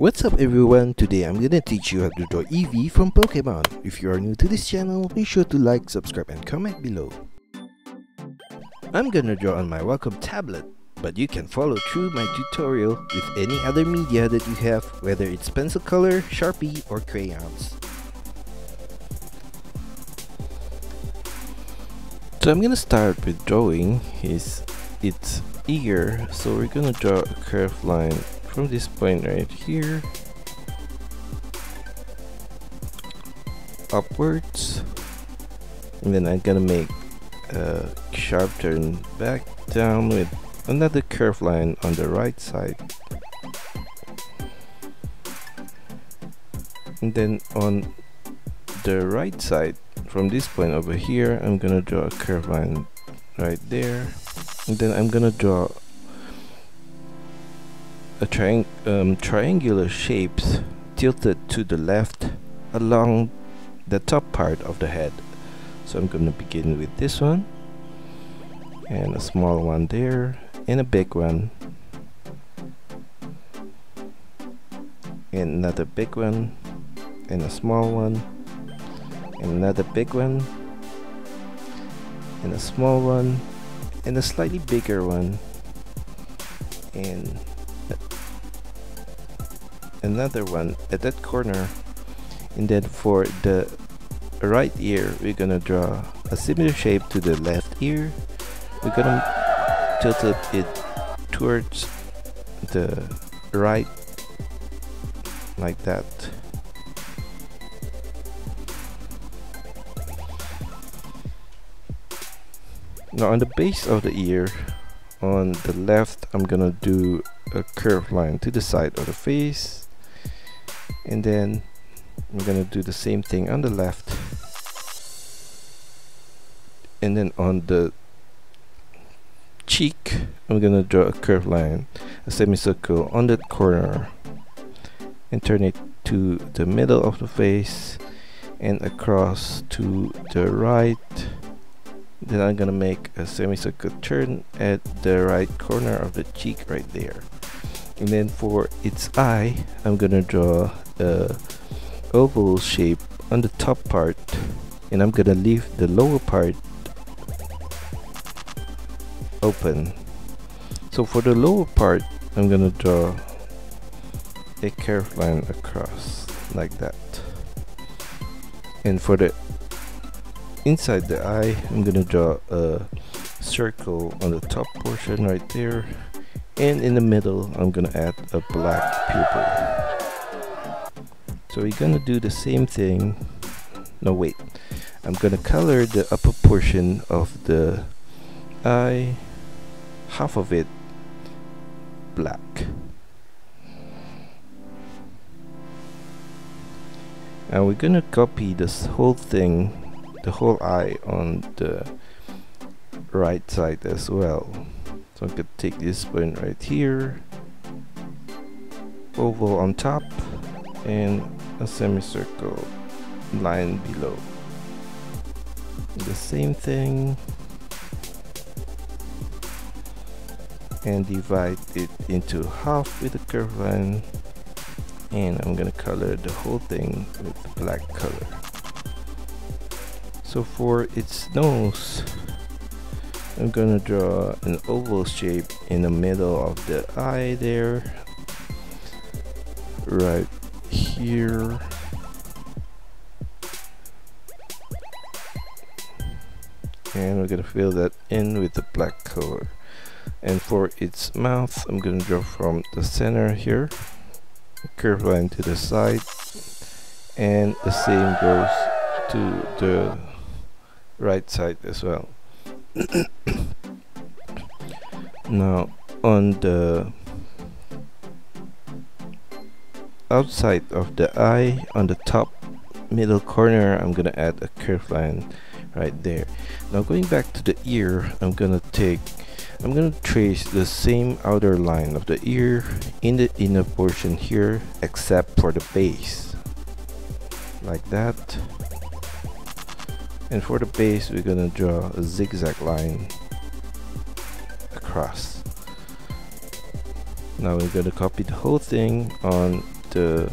What's up everyone, today I'm gonna teach you how to draw Eevee from Pokemon. If you are new to this channel, be sure to like, subscribe and comment below. I'm gonna draw on my Wacom tablet, but you can follow through my tutorial with any other media that you have, whether it's pencil color, Sharpie or crayons. So I'm gonna start with drawing its ear, so we're gonna draw a curved line from this point right here upwards, and then I'm gonna make a sharp turn back down with another curved line on the right side, and then on the right side from this point over here I'm gonna draw a curved line right there, and then I'm gonna draw a triangular shapes tilted to the left along the top part of the head. So I'm going to begin with this one, and a small one there, and a big one, and another big one, and a small one, and another big one, and a small one, and a slightly bigger one, and another one at that corner. And then for the right ear we're gonna draw a similar shape to the left ear. We're gonna tilt it towards the right like that. Now on the base of the ear on the left I'm gonna do a curved line to the side of the face, and then I'm gonna do the same thing on the left, and then on the cheek I'm gonna draw a curved line, a semicircle on that corner, and turn it to the middle of the face and across to the right. Then I'm gonna make a semicircle turn at the right corner of the cheek right there. And then for its eye I'm gonna draw a oval shape on the top part, and I'm gonna leave the lower part open. So for the lower part I'm gonna draw a curved line across like that, and for the inside the eye I'm gonna draw a circle on the top portion right there, and in the middle I'm gonna add a black pupil. So we're gonna do the same thing. No, wait, I'm gonna color the upper portion of the eye, half of it black. Now we're gonna copy this whole thing, the whole eye, on the right side as well. So I'm gonna take this point right here, oval on top, and a semicircle line below. The same thing, and divide it into half with a curved line, and I'm gonna color the whole thing with black color. So for its nose I'm gonna draw an oval shape in the middle of the eye there, right here, and we're gonna fill that in with the black color. And for its mouth I'm gonna draw from the center here, a curved line to the side, and the same goes to the right side as well. Now on the outside of the eye, on the top middle corner I'm gonna add a curved line right there. Now going back to the ear, I'm gonna trace the same outer line of the ear in the inner portion here, except for the base, like that. And for the base we're gonna draw a zigzag line across. Now we're going to copy the whole thing on the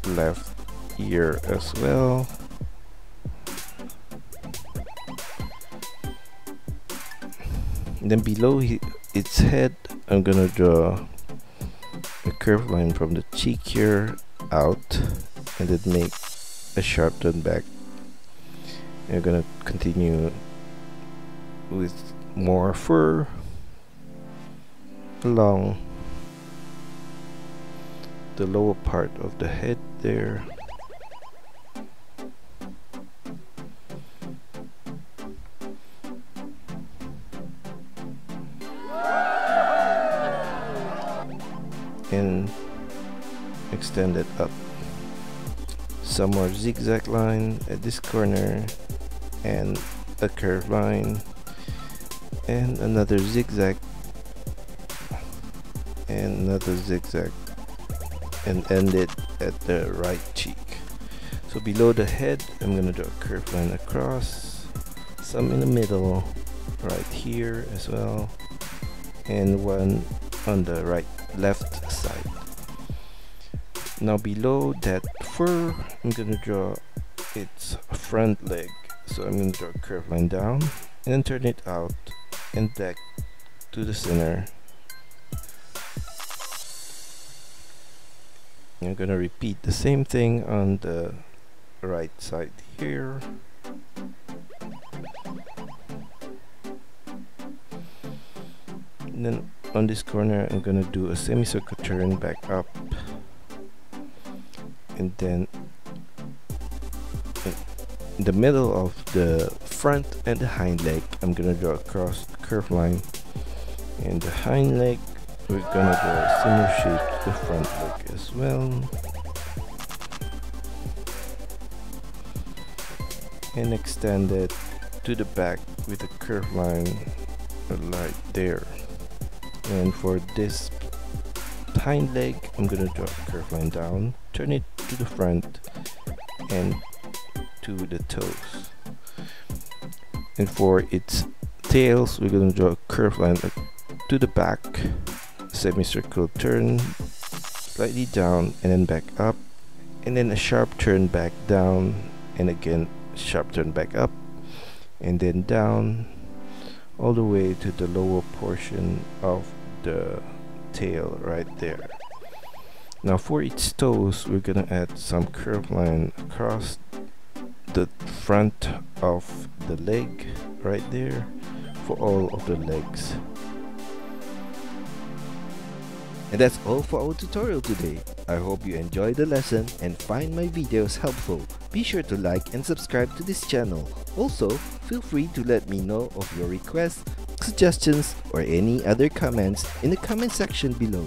left ear as well. And then below its head, I'm gonna draw a curved line from the cheek here out, and then make a sharp turn back. And I'm gonna continue with more fur along the lower part of the head there. And extend it up. Some more zigzag line at this corner, and a curved line, and another zigzag, and another zigzag, and end it at the right cheek. So below the head, I'm gonna draw a curved line across, some in the middle, right here as well, and one on the left side. Now below that fur, I'm gonna draw its front leg. So I'm gonna draw a curved line down, and then turn it out and back to the center. I'm gonna repeat the same thing on the right side here. And then on this corner, I'm gonna do a semicircle turn back up, and then in the middle of the front and the hind leg, I'm gonna draw a curved line, and the hind leg, we're gonna draw a similar shape to the front leg as well, and extend it to the back with a curved line right there. And for this hind leg, I'm gonna draw a curved line down, turn it to the front and to the toes. And for its tails, we're gonna draw a curved line to the back, semicircle turn, slightly down and then back up, and then a sharp turn back down, and again sharp turn back up, and then down all the way to the lower portion of the tail right there. Now for its toes, we're gonna add some curved line across the front of the leg right there for all of the legs. And that's all for our tutorial today. I hope you enjoyed the lesson and find my videos helpful. Be sure to like and subscribe to this channel. Also, feel free to let me know of your requests, suggestions, or any other comments in the comment section below.